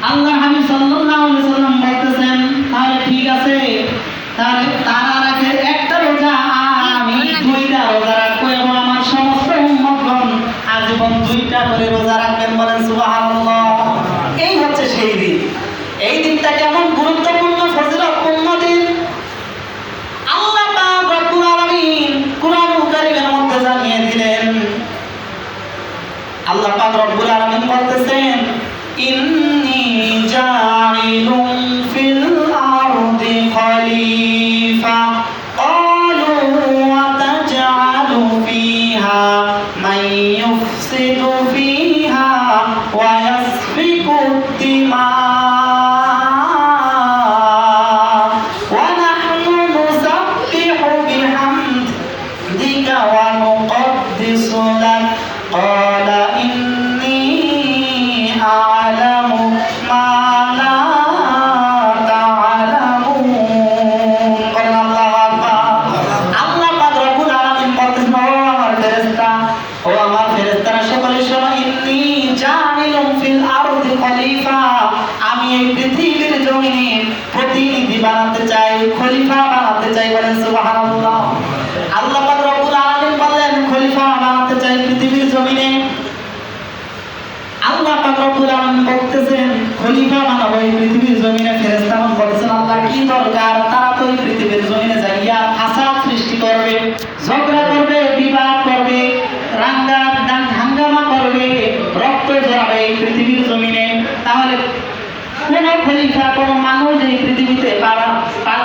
আল্লাহ হাবিব সাল্লাল্লাহু আলাইহি সাল্লাম বলতেছেন, তাহলে ঠিক আছে, তাহলে তার আগে একটা রোজা আমি দুইটা রোজা রাখবো এবং আমার সমস্ত উম্মতগণ আজীবন দুইটা করে রোজা রাখবেন। বলেন সুবহানাল্লাহ। এই হচ্ছে সেই দিন। এই দিনটা কেমন গুরুত্বপূর্ণ, ফজিলতপূর্ণ দিন। আল্লাহ পাক রব্বুল আলামিন কুরআনুল কারীমের মধ্যে জানিয়ে দিলেন। আল্লাহ পাক রব্বুল আলামিন বলতেছেন, ইন্নী জাইলুন ফিল আরদি খলিফা ক্বালু ওয়া তাজআলু ফিহা মান ইউফসিদু ফিহা ওয়া ইয়াসফিকু দিমা ওয়া নাহনু নুসাব্বিহু বিহামদিকা ওয়া নুকদ্দিসু লাক ক্বালা ইন্নী আ'লামু মা লা তা'লামুন। বলেন আল্লাহু আকবার। আল্লাহ পাক রব্বুল আলামিন বলতেছেন, ও আমার ফেরেশতা, ও আমার ফেরেশতারা সকলে শোনো, ইন্নী জাইলুন ফিল আরদি খলিফা, আমি এই পৃথিবীর জমিনে প্রতিনিধি বানাতে চাই, খলিফা বানাতে চাই। বলেন সুবহানাল্লাহ। আল্লাহ পাক রব্বুল আলামিন বললেন খলিফা বানাতে চাই পৃথিবীর জমিনে। আল্লাহ পাক রব্বুল আলামিন বলতেছেন খলিফা বানাবো এই পৃথিবীর জমিনে। ফেরেশতাগণ বলেছেন, আল্লাহ কি দরকার? তারা তো এই পৃথিবীর জমিনে যাইয়া ফাসাদ সৃষ্টি করবে, ঝগড়া করবে, বিবাদ করবে, হাঙ্গামা করবে, রক্ত ঝরাবে এই পৃথিবীর জমিনে। তাহলে কোন খলিফা, কোন মানুষ এই পৃথিবীতে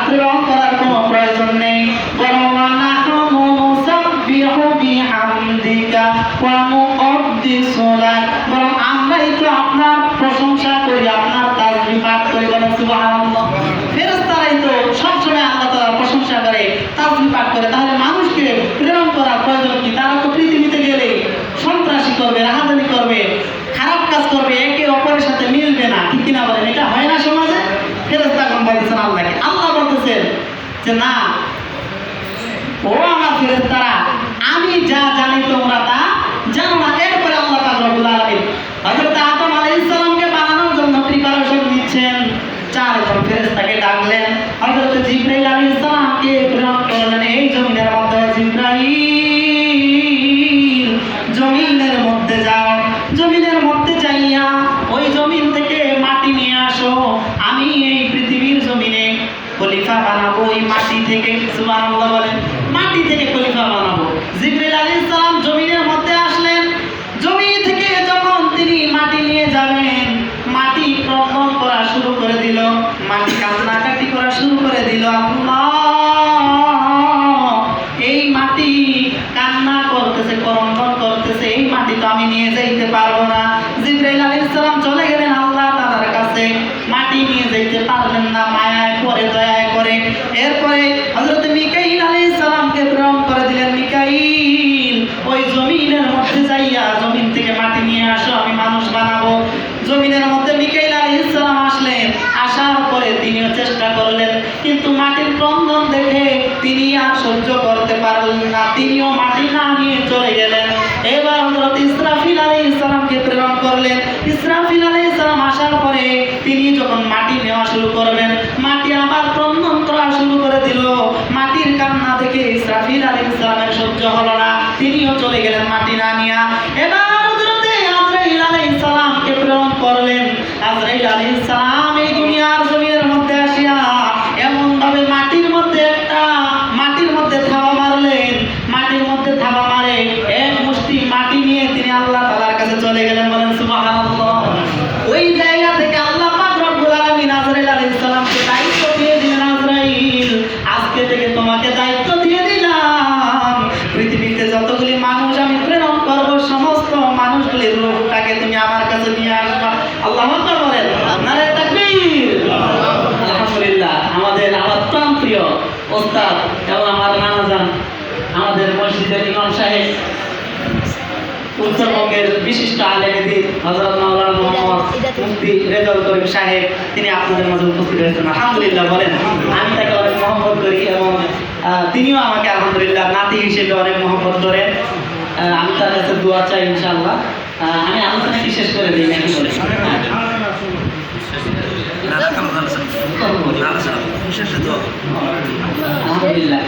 প্রেরণ করার কোন প্রয়োজন নেই। বরং নাহনু নুসাব্বিহু বিহামদিকা ওয়া নুকদ্দিসু লাক, বরং আমরাই তো আপনার প্রশংসা করি, আপনার তাসবিহ পাঠ করি। বলেন সুবহানাল্লাহ। ফেরেশতারাই তো সবসময় আল্লাহ তাআলার প্রশংসা করে, তাসবিহ পাঠ করে। তাহলে মানুষকে প্রেরণ করার প্রয়োজন কি? তারা তো পৃথিবীতে গেলে সন্ত্রাসী করবে, রাহাজানি করবে, খারাপ কাজ করবে, একে অপরের সাথে মিলবে না। ঠিক কিনা বলেন? এটা হয় না সমাজে? ফেরেশতাগণ বলতেছেন আল্লাহকে, আল্লাহ বলতেছেন যে না, ও আমার ফেরেশতারা, আমি যা জানি তোমরা তা জানো না। এরপরে আল্লাহ পাক রব্বুল আলামিন হযরত আদম আলাইহিস সালামকে বানানোর জন্য প্রিপারেশন নিচ্ছেন। চারজন ফেরেশতাকে ডাকলেন, হযরত জিবরাইল আলাইহিস সালামকে প্রেরণ করলেন এই জমিনের মধ্যে। জিবরাইল, জমিনের মধ্যে যাও, জমিনের মধ্যে যাইয়া ওই জমিন থেকে মাটি নিয়ে আসো, আমি এই পৃথিবীর জমিনে খলিফা বানাবো এই মাটি থেকে। সুবহানাল্লাহ বলেন। মাটি থেকে খলিফা বানাবো। জিবরাইল আলাইহিস সালাম জমিনের মধ্যে আসলেন। জমি থেকে যখন তিনি মাটি নিয়ে যাবেন, মাটি ক্রন্দন করা শুরু করে দিল, মাটি কান্নাকাটি করা শুরু করে দিল। আল্লাহ, এই মাটি কান্না করতেছে, ক্রন্দন করতেছে, এই মাটি তো আমি নিয়ে যাইতে পারবো না। জিবরাইল আলাইহিস সালাম চলে গেলেন আল্লাহ তাআলার কাছে, মাটি নিয়ে যাইতে পারলেন না, মায়ায় পড়ে, দয়ায় করে। এরপরে হযরত মিকাইল আলাইহিস সালামকে প্রেরণ করে দিলেন। মিকাইল, ওই জমিনের মধ্যে যাইয়া জমিন থেকে মাটি নিয়ে আসো, আমি মানুষ বানাবো। জমিনের মধ্যে মিকাইল আলাইহিস সালাম আসলেন। আসার পরে তিনিও চেষ্টা করলেন, কিন্তু মাটির ক্রন্দন দেখে তিনি আর সহ্য করতে পারলেন না, তিনিও মাটি না নিয়ে চলে গেলেন। এবার হযরত ইসরাফিল আলাইহিস সালামকে প্রেরণ করলেন। ইসরাফিল আলাইহিস সালাম আসার পরে তিনি যখন মাটি নেওয়া শুরু করবেন, মাটি আবার ক্রন্দন করা শুরু করে দিল। মাটির কান্না দেখে ইসরাফিল আলাইহিস সালামের সহ্য হলো না, তিনিও চলে গেলেন মাটি না নিয়া। এবার হযরত আজরাইল আলাইহিস সালামকে প্রেরণ করলেন। আজরাইল আলাইহিস সালাম এই দুনিয়ার জমিনের মধ্যে আসিয়া এমন ভাবে মাটির মধ্যে থাবা মারলেন, মাটির মধ্যে থাবা মারে এক মুষ্টি মাটি নিয়ে তিনি আল্লাহ তাআলার কাছে চলে গেলেন। বলেন সুবহানাল্লাহ। ওই জায়গা থেকে আল্লাহ পাক রব্বুল আলামিন আজরাইল আলাইহিস সালামকে দায়িত্ব দিয়ে দিলেন, আজরাইল, আজকে থেকে তোমাকে দায়িত্ব দিয়ে দিলাম, পৃথিবীতে যতগুলি মানুষ আমি প্রেরণ করব, সমস্ত মানুষগুলির রূহটাকে তুমি আমার কাছে নিয়ে আসবা। আল্লাহু আকবার বলেন। নারে তাকবীর। আলহামদুলিল্লাহ। আমার প্রাণপ্রিয় ওস্তাদ এবং আমার নানাজান, আমাদের মসজিদের ইমাম সাহেব, উত্তরবঙ্গের বিশিষ্ট আলেম হযরত মাওলানা মুহাম্মদ মুফতি রেজাউল করিম সাহেব, তিনি আপনাদের মাঝে উপস্থিত হয়েছেন। আলহামদুলিল্লাহ বলেন। আমি তাকে অনেক মহব্বত করি এবং তিনিও আমাকে আলহামদুলিল্লাহ নাতি হিসেবে অনেক মহব্বত করেন। আমি তার কাছে দোয়া চাই ইনশাআল্লাহ। আমি আলোচনা কি শেষ করে দিই নাকি বলে? আলহামদুলিল্লাহ।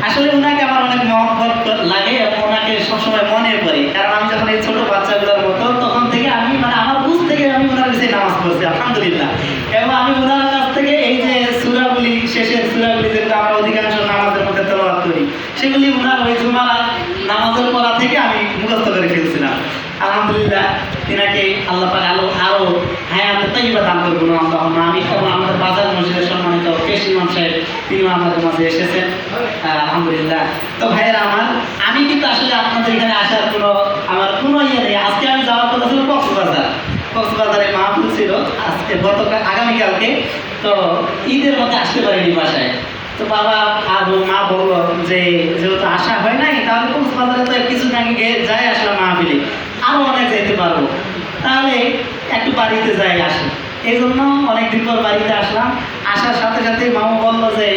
আসলে ওনাকে আমার অনেক মহব্বত লাগে এবং ওনাকে সবসময় মনে পড়ে, কারণ আমি যখন এই ছোট বাচ্চাগুলোর মতো তখন থেকে আমি মানে আমার বুঝ থেকে আমি ওনার কাছে নামাজ পড়ছি আলহামদুলিল্লাহ। এবং আমি ওনার কাছ থেকে এই যে সূরাগুলি, শেষের সূরাগুলি যেগুলো আমরা অধিকাংশ নামাজের মধ্যে তেলাওয়াত করি, সেগুলি ওনার ওই জুমার নামাজের পড়া থেকে আমি মুখস্থ করে ফেলছিলাম। আলহামদুলিল্লাহ, তিনাকে আল্লাহ পাক আরো হায়াতে তাইয়্যিবা দান করুন আল্লাহুম্মা আমিন। এবং আমাদের বাজার মসজিদের সম্মানিত পেশ ইমাম সাহেব, তিনিও আমাদের মাঝে এসেছেন আলহামদুলিল্লাহ। তো ভাইয়েরা আমার, আমি কিন্তু আসলে আপনাদের এখানে আসার আমার কোনো ইয়ে নেই। আজকে আমি যাওয়ার কথা ছিল কক্সবাজারে মাহফিল ছিল আজকে আগামীকালকে, তো ঈদের মধ্যে আসতে পারিনি বাসায়। তো বাবা আর মা বললো যে যেহেতু আসা হয় নাই, তাহলে কক্সবাজারে তো কিছুদিন আগে যাই আসলাম মাহফিলে, আরও অনেক যেতে পারবো, তাহলে একটু বাড়িতে যাই আসি। এই জন্য অনেকদিন পর বাড়িতে আসলাম। আসার সাথে সাথে মামু বললো যে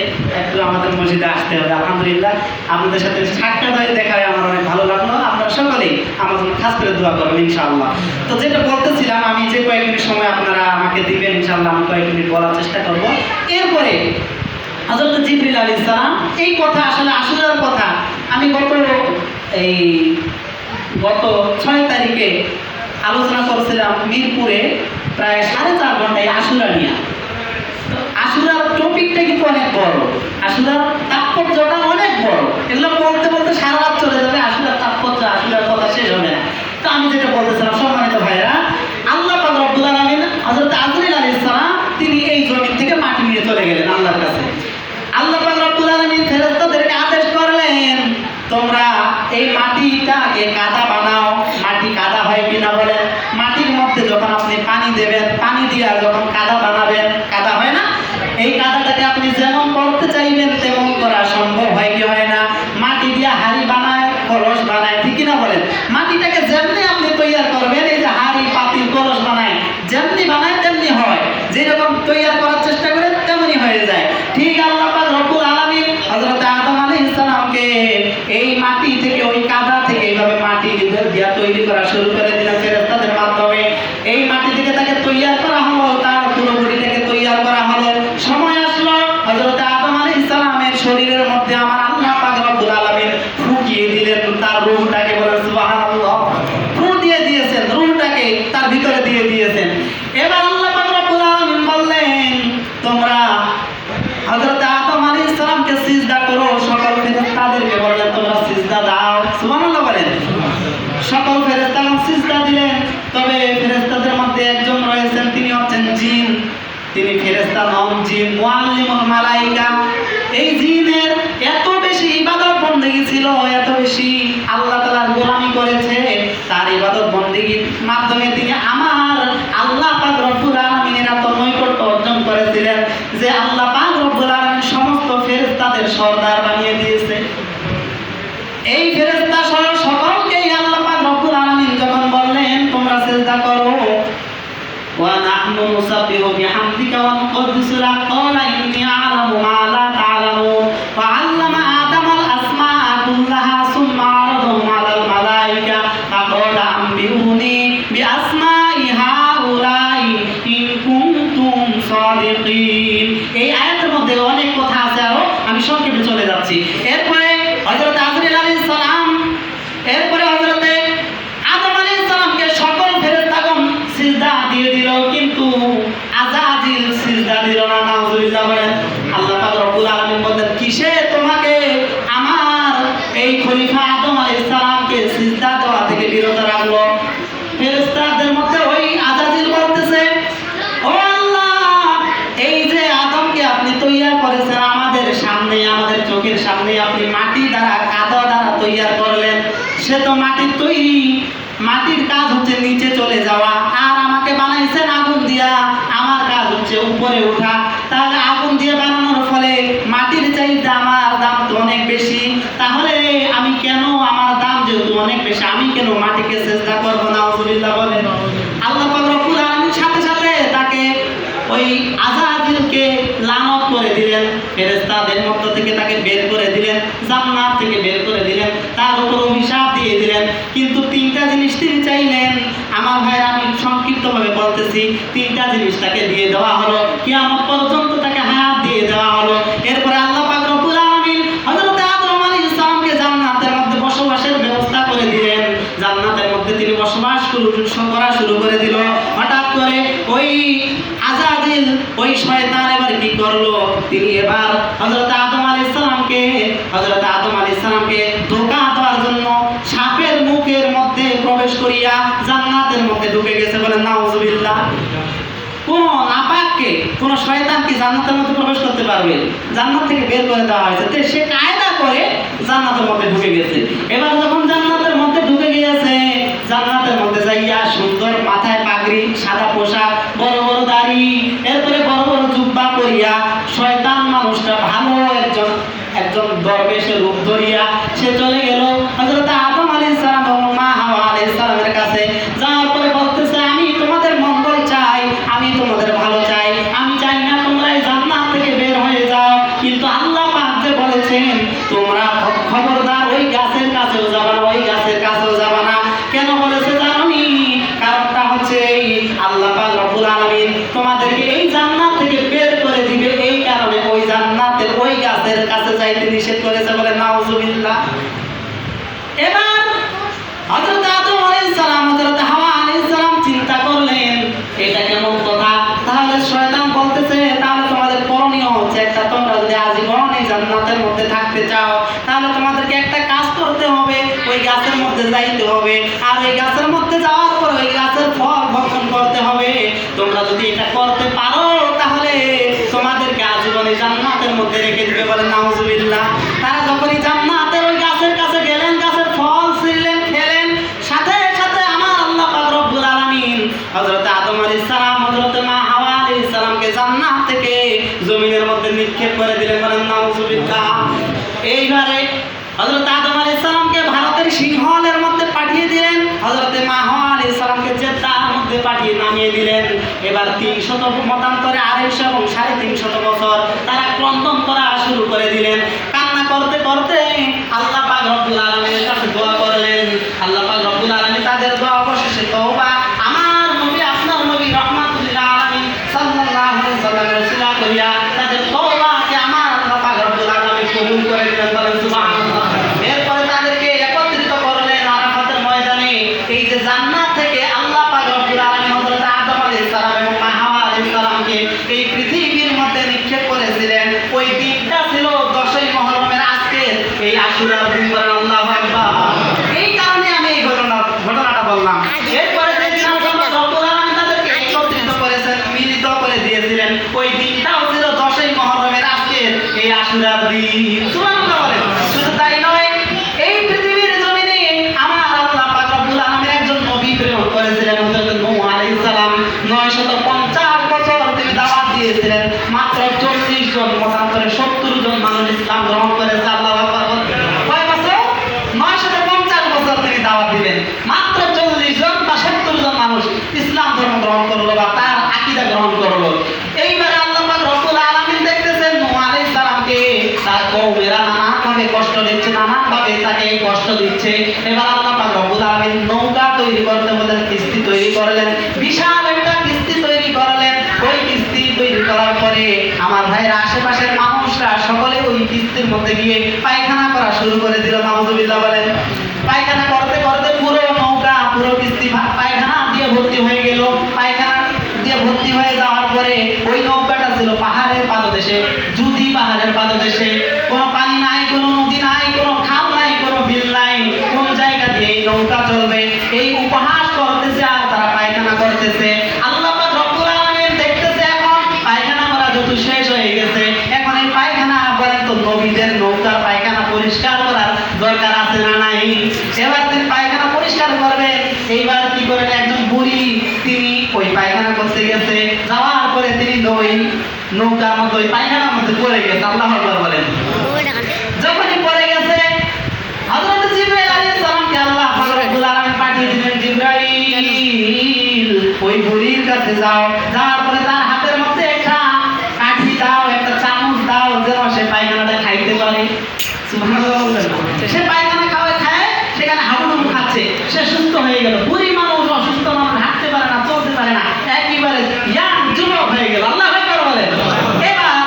একটু আমাদের মসজিদে আসতে হবে। আলহামদুলিল্লাহ, আপনাদের সাথে সাক্ষাৎ হয়ে দেখা হয় আমার অনেক ভালো লাগলো। আপনারা সকলেই আমার জন্য খাস করে দোয়া করবেন ইনশাআল্লাহ। তো যেটা বলতেছিলাম, আমি যে কয়েক মিনিট সময় আপনারা আমাকে দিবেন ইনশাআল্লাহ, আমি কয়েক মিনিট বলার চেষ্টা করব। এরপরে হযরত জিবরিল আলাইহিস সালাম, এই কথা আসলে আশুরার কথা আমি গত 6 তারিখে আলোচনা করছিলাম মিরপুরে, প্রায় 4.5 ঘন্টায় আশুরা নিয়ে। আশুরার টপিকটা কিন্তু অনেক বড়, আশুরার তাৎপর্যটা অনেক বড়, এগুলো বলতে বলতে সারা রাত চলে যাবে। আশুরার তাৎপর্য, আশুরার কথা শেষ হবে না। তো আমি যেটা বলতেছিলাম সম্মানিত ভাইরা, আল্লাহ পাক রব্বুল আলামিন হযরত আজরাইল আলাইহিস সালাম তিনি এই জমিন থেকে মাটি নিয়ে চলে গেলেন আল্লাহর কাছে। আল্লাহ পাক রব্বুল আলামিন ফেরেশতাদেরকে আদেশ করলেন, তোমরা এই মাটিটাকে কাদা বানাও। মাটি কাদা হয় কিনা বলেন? মাটির মধ্যে যখন আপনি পানি দেবেন, পানি দিয়া যখন কাদা বানাবেন, কাদা হয় না? এই কাদাটাকে আপনি যেমন করতে চাইবেন তেমন করা সম্ভব হয় কি হয় না? মাটি দিয়া হাড়ি বানায়, কলস বানায়, ঠিক কিনা বলেন? মাটিটাকে যেমনি আপনি তৈরি করবেন, এই যে হাড়ি পাতিল কলস বানায়, যেমনি বানায় তেমনি হয়। যেরকম তৈরি করার চেষ্টা করেন তেমনি হয়ে যায়। ঠিক আল্লাহ পাক রব্বুল আলামিন হযরত আদম আলাইহিস সালামকে এই মাটি থেকে, ওই কাদা থেকে এইভাবে মাটি দিয়া তৈরি করা শুরু করে দিলেন ফেরেশতাদের মাধ্যমে। এই মাটি থেকে তাকে তৈরি করা হলো, তার পুরো বডিটাকে তৈরি করা হলো। সময় আসলো, হযরত আদম আলাইহিস সালামের শরীরের মধ্যে আমার আল্লাহ পাক রব্বুল আলামিন ফুঁকিয়ে দিলেন তার রূহটাকে, বলেন সুবহানাল্লাহ। ফু দিয়ে দিয়েছেন, রূহটাকে তার ভিতরে দিয়ে দিয়েছেন। এবার আল্লাহ পাক রব্বুল আলামিন বললেন, তোমরা হযরত আদম আলাইহিস সালামকে সিজদা করো। সকল ফেরেশতাদেরকে বললেন তোমরা সিজদা দাও। সুবহানাল্লাহ বলেন। সকল ফেরেশতারা সিজদা দিলেন। তবে ফেরেশতাদের মধ্যে একজন রয়েছেন, তিনি হচ্ছেন জিন। তিনি ফেরেশতা নন, জিন, মুআল্লিমুল মালায়েকা। এই জিনের এত বেশি ইবাদত বন্দেগী ছিল, এত বেশি আল্লাহ তাআলার গোলামি করেছে, তার ইবাদত বন্দেগীর মাধ্যমে তিনি আমার আল্লাহ পাক রব্বুল আলামিনের এত নৈকট্য অর্জন করেছিলেন যে আল্লাহ পাক রব্বুল আলামিন সমস্ত ফেরেশতাদের সরদার বানিয়ে দিয়েছে। এই ফেরেশতা সহ সকলকেই আল্লাহ পাক রব্বুল আলামিন যখন বললেন তোমরা সিজদা করো, ওয়া নাহনু নুসাব্বিহু বিহামদিকা ওয়া নুকদ্দিসু লাক, ক্বালা ইন্নী আ'লামু মা লা তা'লামুন, ওয়া 'আল্লামা আদামাল আসমা'a কুল্লাহা সুম্মা 'আরাদাহুম 'আলাল মালায়েকা ফাকালা আনবিউনি বিআসমা'i হাউলাই ইন কুনতুম সাদিকিন। এই আয়াতের মধ্যে অনেক কথা আছে, আরো আমি সংক্ষেপে চলে যাচ্ছি। এরপরে হযরত আজরাইল আলাইহিস সালাম, এরপরে হযরতে আদম আলাইহিস সালামকে সকল ফেরেশতাগণ সিজদা দিয়ে দিল, কিন্তু আযাজিল সিজদা দিল না। নাউযুবিল্লাহ বলেন। আল্লাহ পাক রব্বুল আলামিন বলেন, কিসে তোমাকে আমার এই খলিফা আদম আলাইহিস সালামকে সিজদা দেওয়া থেকে বিরত রাখলো? ফেরেশতাদের মধ্যে ওই আযাজিল বলতেছে, ও আল্লাহ, এই যে আদমকে আপনি তৈরি করেছেন আমাদের সামনে, আমাদের চোখের সামনে আপনি মাটি দ্বারা, কাদা দ্বারা তৈরি করলেন। সে তো মাটির তৈরি, মাটির কাজ হচ্ছে নিচে চলে যাওয়া, আর আমাকে বানাইছেন আগুন দিয়া, আমার কাজ হচ্ছে উপরে ওঠা। তাহলে আগুন দিয়ে বানানোর ফলে মাটির চাইতে আমার দাম তো অনেক বেশি, তাহলে আমি কেন, আমার দাম যেহেতু অনেক বেশি, আমি কেন মাটিকে সিজদা করব? নাউযুবিল্লাহ বলেন। আল্লাহ পাক রব্বুল আলামিন সাথে সাথে তাকে ওই আযাজিলকে লানত করে দিলেন, ফেরেশতাদের মধ্য থেকে তাকে বের করে দিলেন, জান্নাত থেকে বের করে দিলেন, তার উপর অভিশাপ দিয়ে দিলেন। কিন্তু 3টা জিনিস তিনি চাইলেন। আমার ভাইরা, আমি সংক্ষিপ্তভাবে বলতেছি, 3টা জিনিস তাকে দিয়ে দেওয়া হলো, কিয়ামত পর্যন্ত তাকে হায়াত দিয়ে দেওয়া হলো। এরপরে আল্লাহ পাক রব্বুল আলামিন ওই শয়তান এবার কি করলো, তিনি এবার হযরত আদম আলাইহিস সালামকে ধোঁকা দেওয়ার জন্য সাপের মুখের মধ্যে প্রবেশ করিয়া জান্নাতের মধ্যে ঢুকে গেছে। বলেন নাউজুবিল্লাহ। কোন নাপাককে, কোন শয়তান কি জান্নাতের মধ্যে প্রবেশ করতে পারবে? জান্নাত থেকে বের করে দেওয়া হয়েছে, তো সে কায়দা করে জান্নাতের মধ্যে ঢুকে গেছে। এবার যখন জান্নাতের মধ্যে ঢুকে গিয়েছে, জান্নাতের মধ্যে যাইয়া সুন্দর মাথায় পাগড়ি, সাদা পোশাক, বড় বড় দাড়ি, এরপরে বড় বড় জুব্বা করিয়া শয়তান মানুষটা ভালো একজন দরবেশের রূপ ধরিয়া সে চলে গেল হযরত আদম আলাইহিস সালাম এবং মা হাওয়া আলাইহিস সালামের কাছে। যাওয়ার পরে বলতেছে, আমি তোমাদের মঙ্গল চাই, আমি তোমাদের ভালো চাই, আমি চাই না তোমরা এই জান্নাত থেকে বের হয়ে যাও, কিন্তু আল্লাহ পাক যে বলেছেন তোমরা খবরদার ওই গাছের কাছেও যাবে না, ওই গাছের কাছেও যাবে না। কেন বলেছে জানোনি? কারণটা হচ্ছে এই, আল্লাহ পাক রব্বুল আলামিন তোমাদেরকে এই জান্নাত থেকে বের করে দিবে, এই কারণে ওই জান্নাতের ওই গাছের কাছে যাইতে নিষেধ করেছে। বলে নাউজুবিল্লাহ। এবার হযরত আদম আলাইহিস সালাম, হযরত হাওয়া আলাইহিস সালাম চিন্তা করলেন এটা কেমন কথা। তাহলে শয়তান বলতেছে, তাহলে তোমাদের করণীয় হচ্ছে একটা, তোমরা যদি আজীবন এই জান্নাতের মধ্যে থাকতে চাও তাহলে তোমাদেরকে একটা কাজ করতে হবে, ওই গাছের মধ্যে যাইতে হবে, আর ওই গাছের মধ্যে যাওয়ার পর ওই গাছের ফল ভক্ষণ করতে হবে। তোমরা যদি এটা করতে পারো তাহলে তোমাদেরকে আজীবন এই জান্নাতের মধ্যে রেখে দিবে। বলে নাউজুবিল্লাহ। তারা যখনই জান্নাতের ওই গাছের কাছে গেলেন, গাছের ফল ছিঁড়লেন, খেলেন, সাথে সাথে আমার আল্লাহ পাক রব্বুল আলামিন হযরত আদম আলাইহিস সালাম, হযরত মা হাওয়া আলাইহিস সালামকে জান্নাত থেকে জমিনের মধ্যে নিক্ষেপ করে দিলেন। বলেন নাউজুবিল্লাহ। এইবারে হযরত আদম আলাইহিস সালামকে ভারতের সিংহলের মধ্যে পাঠিয়ে দিলেন, হযরত মা হাওয়া আলাইহিস সালামকে জেদ্দার মধ্যে পাঠিয়ে নামিয়ে দিলেন। এবার 300 মতান্তরে 250 এবং 350 বছর তারা ক্রন্দন করা শুরু করে দিলেন। কান্না করতে করতে আল্লাহ পাক রব্বুল আলামিনের কাছে দোয়া করলেন। আল্লাহ পাক রব্বুল আলামিন তাদের দোয়া অবশেষে তওবা, আমার নবী, আপনার নবী রাহমাতুল আলামিন সাল্লাল্লাহু আলাইহি ওয়াসাল্লামের ওসিলা করিয়া তাদের তওবাকে আমার আল্লাহ পাক রব্বুল আলামিন কবুল করে দিলেন। বলেন সুবহানাল্লাহ। এরপরে তাদেরকে একত্রিত করলেন আরাফাতের ময়দানে। এই যে জান্নাত থেকে আল্লাহ পাক রব্বুল আলামিন হযরত আদম আলাইহিস সালাম এবং মা হাওয়া আলাইহিস সালামকে এই পৃথিবীর মধ্যে নিক্ষেপ করেছিলেন, ওই দিনটা ছিল 10ই মুহররমের আজকের এই আশুরার দিন। বলেন আল্লাহু আকবার। এই কারণে আমি এই ঘটনাটা বললাম। এরপরে যেদিন আল্লাহ রব্বুল আলামিন তাদেরকে একত্রিত করেছেন, মিলিত করে দিয়েছিলেন, ওই দিনটাও ছিল 10ই মুহররমের আজকের এই আশুরার দিন। সুবহানাল্লাহ বলেন। শুধু তাই নয়, এই পৃথিবীর জমিনে আমার আল্লাহ পাক রব্বুল আলামিন একজন নবী প্রেরণ করেছিলেন, হযরত নূহ আলাইহিস সালাম। 950 বছর তিনি দাওয়াত দিয়েছিলেন, মাত্র 40 জন, মতান্তরে 70 জন মানুষ ইসলাম গ্রহণ করেছে। আল্লাহু আকবার। কয় বছর? 950 বছর তিনি দাওয়াত দিলেন, মাত্র 40 জন বা 70 জন মানুষ ইসলাম ধর্ম গ্রহণ করলো বা তার আকীদা গ্রহণ করলো। এইবারে আল্লাহ পাক রব্বুল আলামিন দেখতেছেন নূহ আলাইহিস সালামকে তার কওমেরা নানাভাবে কষ্ট দিচ্ছে, নানাভাবে তাকে কষ্ট দিচ্ছে। এবার আল্লাহ পাক রব্বুল আলামিন নৌকা তৈরি করতে বলেন, কিস্তি তৈরি করলেন, বিশাল একটা কিস্তি তৈরি করলেন। ওই কিস্তি তৈরি করার পরে আমার ভাইয়ের আশেপাশের মানুষরা সকলে ওই কিস্তির মধ্যে গিয়ে পায়খানা করা শুরু করে দিল। নাউজুবিল্লাহ বলেন। পায়খানা করতে করতে পুরো নৌকা, পুরো কিস্তি পায়খানা দিয়ে ভর্তি হয়ে গেল। পায়খানা দিয়ে ভর্তি হয়ে যাওয়ার পরে ওই নৌকাটা ছিল পাহাড়ের পাদদেশে, জুদি পাহাড়ের পাদদেশে, কোনো পানি নাই, কোনো নদী নাই, কোনো খাল নাই, কোনো বিল নাই, কোন জায়গা দিয়ে এই নৌকা চলবে, এই উপহাস করতেছে আর তারা পায়খানা করতেছে। আল্লাহ পাক রব্বুল আলামিন দেখতেছে এখন পায়খানা করা যত শেষ হয়ে গেছে, এখন এই পায়খানা বলেন তো নবীদের নৌকার পায়খানা পরিষ্কার করার দরকার আছে না নাই? এবার তিনি পায়খানা পরিষ্কার করবেন। এইবার কি করেন, একজন বুড়ি তিনি ওই পায়খানা করতে গেছে, যাওয়ার পরে তিনি ওই নৌকার মধ্যে ওই পায়খানার মধ্যে পড়ে গেছে। আল্লাহু আকবার বলেন। যখনই পড়ে গেছে, হযরত জিবরাইল আলাইহিস সালামকে আল্লাহ পাক রব্বুল আলামিন পাঠিয়ে দিলেন, জিবরাইল ওই বুড়ির কাছে যাও, যাওয়ার পরে তার হাতের মধ্যে একটা কাঠি দাও, একটা চামচ দাও, যেন সে পায়খানাটা খাইতে পারে। সুবহানাল্লাহ বলেন। সে পায়খানা খায়, সেখানে হাবুডুবু খাচ্ছে, সে সুস্থ হয়ে গেল। বুড়ি মানুষ, অসুস্থ মানুষ, হাঁটতে পারে না, চলতে পারে না, একেবারে ইয়াং যুবক হয়ে গেল। আল্লাহু আকবার বলেন। এবার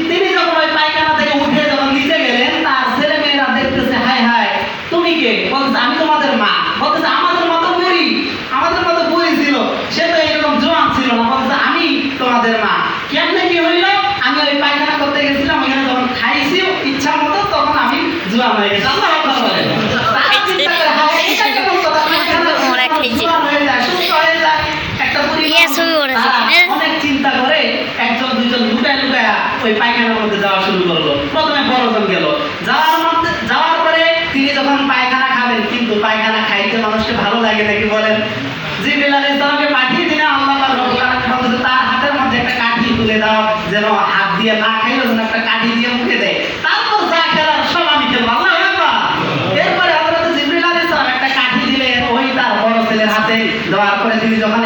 তিনি যখন ওই পায়খানা থেকে উঠে যখন নিচে গেলেন, তার ছেলে মেয়েরা দেখতেছে, হায় হায় তুমি কে? বলতেছে আমি তোমাদের মা। বলতেছে আমাদের মতো বুড়ি ছিল, সে তো এরকম জোয়ান ছিল না। বলতেছে আমি তোমাদের মা। কেমনে কি হইলো, আমি ওই পায়খানা করতে গেছিলাম, ওখানে যখন খাইছি ইচ্ছা মতো তখন আমি জোয়ান হয়ে গেছি। আল্লাহ আকবার বলেন। তারা চিন্তা করে, হ্যাঁ এটা কেমন কথা, পায়খানা জোয়ান হয়ে যায়, সুস্থ হয়ে যায়। একটা পরিবার অনেক চিন্তা করে একজন দুইজন লুকায় লুকায় ওই পায়খানার মধ্যে যাওয়া শুরু করলো। প্রথমে বড়জন গেল, যাওয়ার পরে তিনি যখন পায়খানা খাবেন, কিন্তু পায়খানা খাইতে মানুষকে ভালো লাগে নাকি বলেন? জিবরিল আলাইহিস সালামকে পাঠিয়ে দিলেন, আল্লাহ পাক রব্বুল আলামিন বলতেছে তার হাতের মধ্যে একটা কাঠি তুলে দাও, যেন হাত দিয়ে না খাইলেও যেন একটা কাঠি দিয়ে মুখে দেয়। তারপর যা খেলার সব আমি খেলবো। আল্লাহু আকবার। এরপরে হযরত জিবরিল আলাইহিস সালাম একটা কাঠি দিলেন, ওই তার বড় ছেলের হাতে দেওয়ার পরে তিনি যখন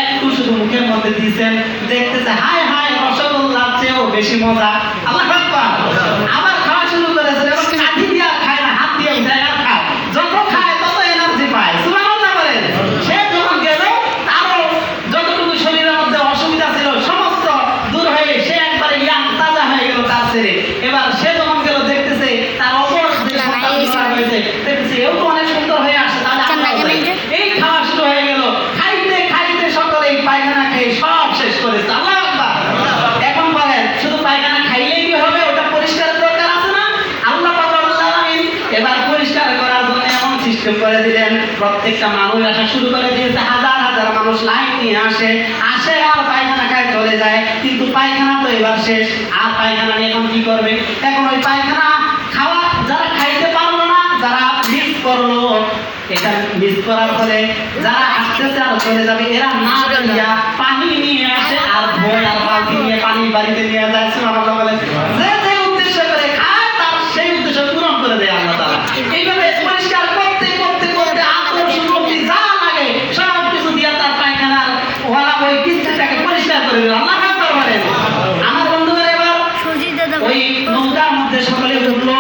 একটু শুধু মুখের মধ্যে দিয়েছেন, দেখতেছে হায় হায় রসগোল্লার চেয়েও বেশি মজা। আল্লাহু আকবার। আবার খাওয়া শুরু করেছে, এবং কাঠি দিয়ে খায় না, হাত দিয়ে উঠায় আর খায়। যত খায় তত এনার্জি পায়। সুবহানাল্লাহ বলেন। সে যখন গেল, তারও যতটুকু শরীরের মধ্যে অসুবিধা ছিল সমস্ত দূর হয়ে সে একবারে ইয়াং তাজা হয়ে গেল তার ছেলে। এবার সে যখন গেল, দেখতেছে তার অপর যে সন্তান বিবাহ হয়েছে, দেখতেছে এও তো অনেক সুন্দর হয়ে আসছে, তাহলে এই খাওয়া শুরু হয়ে গেল। খাইতে খাইতে সকলে এই পায়খানা খেয়ে সব শেষ করেছে। আল্লাহু আকবার। এখন বলেন, শুধু পায়খানা খাইলেই কি হবে? ওটা পরিষ্কারের দরকার আছে না? আল্লাহ পাক রব্বুল আলামিন এবার পরিষ্কার করার জন্য এমন সিস্টেম করে দিলেন, প্রত্যেকটা মানুষ আসা শুরু করে দিয়েছে। হাজার হাজার মানুষ লাইন নিয়ে আসে আর পায়খানা খায় চলে যায়। কিন্তু পায়খানা তো এবার শেষ, আর পায়খানা নিয়ে এখন কি করবে? এখন ওই পায়খানা খাওয়া যারা খাইতে পারলো না, যারা মিস করলো, এটা মিস করার ফলে যারা আসতেছে আর চলে যাবে, এরা না দিয়া পানি নিয়ে আসে আর ধোয় আর বালতি নিয়ে পানি বাড়িতে নিয়ে যায়। সুবহানাল্লাহ বলেন। যে যে উদ্দেশ্য করে খায় তার সেই উদ্দেশ্য পূরণ করে দেয় আল্লাহ তাআলা। এইভাবে পরিষ্কার করতে করতে করতে আতর সুগন্ধি যা লাগে সব কিছু দিয়ে তার পায়খানার ওয়ালা ওই কিস্তিটাকে পরিষ্কার করে দিল। আল্লাহু আকবার বলেন। আমার বন্ধুরা, এবার ওই নৌকার মধ্যে সকলে উঠলো।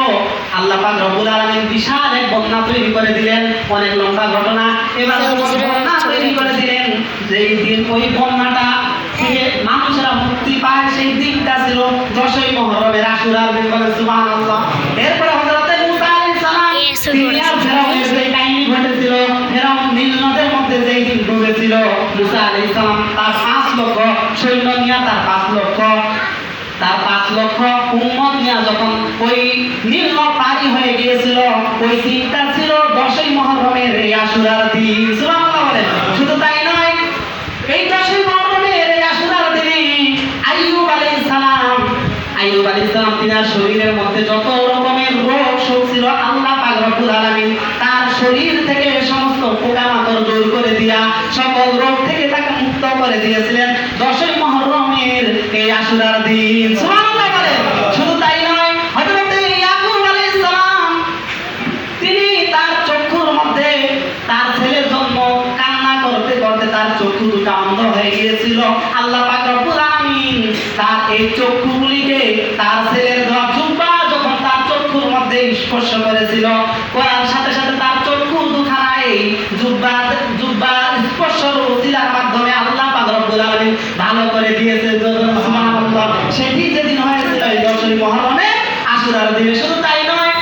আল্লাহ পাক রব্বুল আলামিন বিশাল এক বন্যা তৈরি করে দিলেন, অনেক লম্বা ঘটনা। এবার বন্যা তৈরি করে দিলেন, যেই দিন ওই বন্যাটা থেকে মানুষেরা মুক্তি পায়, সেই দিনটা ছিল 10ই মুহররমের আশুরার দিন। বলেন সুবহানাল্লাহ। এরপরে হযরত মুসা আলাইহিস সালাম, তিনি আর ফেরাউনের যে কাহিনী ঘটেছিল, ফেরাউন নীল নদের মধ্যে যেই দিন ডুবেছিল, মুসা আলাইহিস সালাম তার 5 লক্ষ সৈন্য নিয়ে তার 5 লক্ষ উম্মত নিয়ে যখন ওই নীল নদ পারি হয়ে গিয়েছিল, ওই দিনটা ছিল 10ই মুহররমের এই আশুরার দিন। সুবহানাল্লাহ বলেন। শুধু তাই নয়, এই 10ই মুহররমের এই আশুরার দিনে আইয়ুব আলাইহিস সালাম তিনার শরীরের মধ্যে যত রকমের রোগ শোক ছিল, আল্লাহ পাক রব্বুল আলামিন তার শরীর থেকে সমস্ত পোকামাকড় দূর করে দিয়া সকল রোগ থেকে তাকে মুক্ত করে দিয়েছিলেন 10ই মুহররমের এই আশুরার দিন। সুবহানাল্লাহ বলেন। শুধু তাই নয়, হযরত ইয়াকুব আলাইহিস সালাম তিনি তার চক্ষুর মধ্যে তার ছেলের জন্য কান্না করতে করতে তার চক্ষু দুটো অন্ধ হয়ে গিয়েছিল। আল্লাহ পাক রব্বুল আলামিন তার এই চক্ষুগুলিকে তার ছেলের জুব্বা যখন তার চক্ষুর মধ্যে স্পর্শ করেছিল, করার সাথে সাথে তার চক্ষু দুখানায় জুব্বা স্পর্শের ওসিলার মাধ্যমে আল্লাহ পাক রব্বুল আলামিন ভালো করে দিয়েছে। সুবহানাল্লাহ। সেটি যেদিন হয়েছিল এই 10ই মুহররমে আশুরার দিনে। শুধু তাই নয়,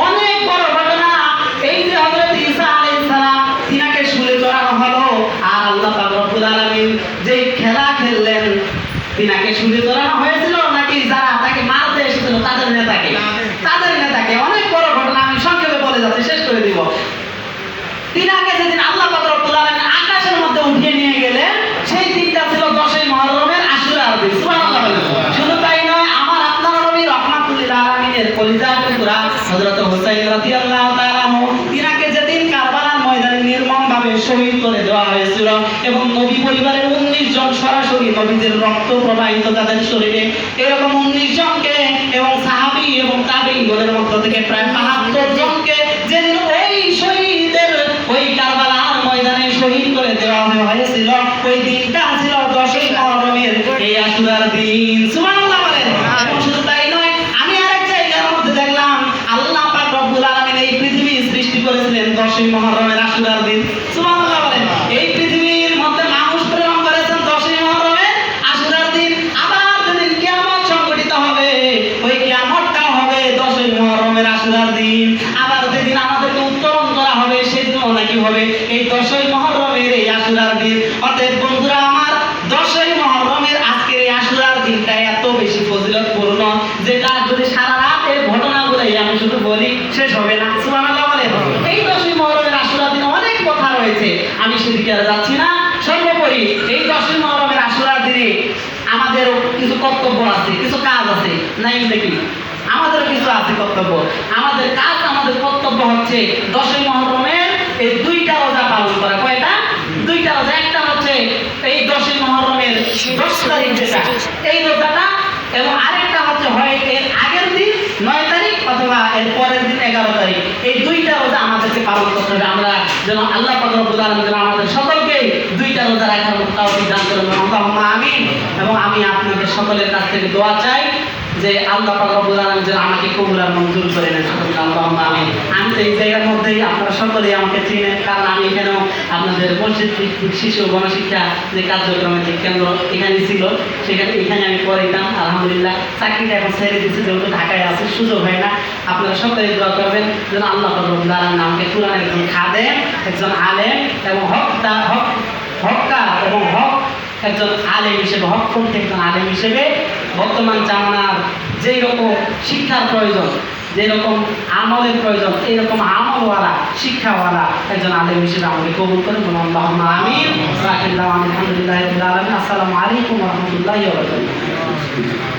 অনেক বড় ঘটনা। এই যে হযরত ঈসা আলাইহিস সালাম, তিনাকে শুলে চড়ানো হলো, আর আল্লাহ পাক রব্বুল আলামিন যেই খেলা খেললেন, তিনাকে শুলে চড়ানো হয়েছিল নাকি যারা তাকে মারতে এসেছিল তাদের নেতাকে। অনেক বড় ঘটনা, আমি সংক্ষেপে বলে যাচ্ছি, শেষ করে দিব। তিনাকে যেদিন আল্লাহ পাক রব্বুল আলামিন আকাশের মধ্যে উঠিয়ে নিয়ে গেলেন, সেই দিনটা ছিল 10ই মুহররমের আশুরার দিন। সুবহানাল্লাহ। শুধু তাই নয়, আমার আপনার নবী রাহমাতুল লিল আলামিনের কলিজার টুকরা হযরত হুসাইন রাদিয়াল্লাহু তাআলা আনহু, তিনাকে যেদিন কারবালার ময়দানে নির্মমভাবে শহীদ করে দেওয়া হয়েছিল, এবং নবী পরিবারের 19 জন সরাসরি নবীদের রক্ত প্রবাহিত তাদের শরীরে, এরকম 19 জনকে এবং সাহাবী এবং তাবেঈনদের মধ্য থেকে প্রায় 72 জনকে যেদিন ওই শহীদের ওই কারবালার ময়দানে শহীদ করে দেওয়া হয়েছিল, ওই দিনটা ছিল 10ই মুহররমের এই আশুরার দিন। সুবহানাল্লাহ বলেন। এবং শুধু তাই নয়, আমি আরেক জায়গার মধ্যে দেখলাম আল্লাহ পাক রব্বুল আলামিন এই পৃথিবী সৃষ্টি করেছিলেন 10ই মুহররমের আশুরার দিন। সুবহানাল্লাহ বলেন। এই পৃথিবীর মধ্যে মানুষ প্রেরণ করেছেন 10ই মুহররমের আশুরার দিন। আবার যেদিন কিয়ামত সংঘটিত হবে, ওই কিয়ামতটাও হবে 10ই মুহররমের আশুরার দিন। আবার যেদিন আমাদেরকে উত্তোলন করা হবে, সেদিনও নাকি হবে এই 10ই মুহররমের এই আশুরার দিন। অতএব বন্ধুরা আমার, 10ই মুহররমের আজকের এই আশুরার দিন দিনটা এত বেশি ফজিলতপূর্ণ যেটা যদি সারা রাতের ঘটনাগুলোই আমি শুধু বলি শেষ হবে না। সুবহানাল্লাহ বলে। এই 10ই মুহররমের আশুরা দিনে অনেক কথা রয়েছে, আমি সেদিকে আর যাচ্ছি না। সর্বোপরি এই 10ই মুহররমের আশুরা দিনে আমাদের কিছু কর্তব্য আছে, কিছু কাজ আছে, নাই দেখি আমাদের কিছু আছে কর্তব্য। আমাদের কাজ, আমাদের কর্তব্য হচ্ছে 10ই মুহররমের এই 2টা রোজা পালন করা। কয়টা? 2টা রোজা। একটা হচ্ছে এই 10ই মুহররমের 10 তারিখ যেটা, এই রোজাটা, এবং আরেকটা হচ্ছে হয় এর আগের দিন 9 তারিখ অথবা এর পরের দিন 11 তারিখ। এই 2টা রোজা আমাদেরকে পালন করতে হবে। আমরা যেন আল্লাহ পাক রব্বুল আলামিন যেন আমাদের সকলকে 2টা রোজা রাখার মতো তাওফিক দান করেন। আল্লাহুম্মা আমিন। এবং আমি আপনাদের সকলের কাছ থেকে দোয়া চাই যে আল্লাহ পাক রব্বুল আলামিন যেন আমাকে কবুল আর মঞ্জুর করে নেন। আল্লাহুম্মা আমিন। আমি তো এই জায়গার মধ্যেই, আপনারা সকলেই আমাকে চিনেন, কারণ আমি এখানেও আপনাদের মসজিদ ভিত্তিক শিশু গণশিক্ষা যে কার্যক্রমের যে কেন্দ্র এখানে ছিল, এখানে আমি পড়াইতাম। আলহামদুলিল্লাহ চাকরিটা এখন ছেড়ে দিচ্ছি, যেহেতু ঢাকায় আছে, সুযোগ হয় না। আপনারা সকলে দোয়া করবেন যেন আল্লাহ পাক রব্বুল আলামিন আমাকে কোরআনের একজন খাদেম, একজন আলেম এবং হক্কা এবং হক একজন আলেম হিসেবে, হকপন্থী একজন আলেম হিসেবে বর্তমান জামানার যেই রকম শিক্ষার প্রয়োজন, যেরকম আমলের প্রয়োজন, এইরকম আমলওয়ালা, শিক্ষাওয়ালা একজন আলেম হিসেবে আমাকে কবুল করেন। আল্লাহুম্মা আমিন। আলহামদুলিল্লাহ রাব্বিল আলামিন। আসসালামু আলাইকুম ওয়া রাহমাতুল্লাহি ওয়া বারাকাতুহু।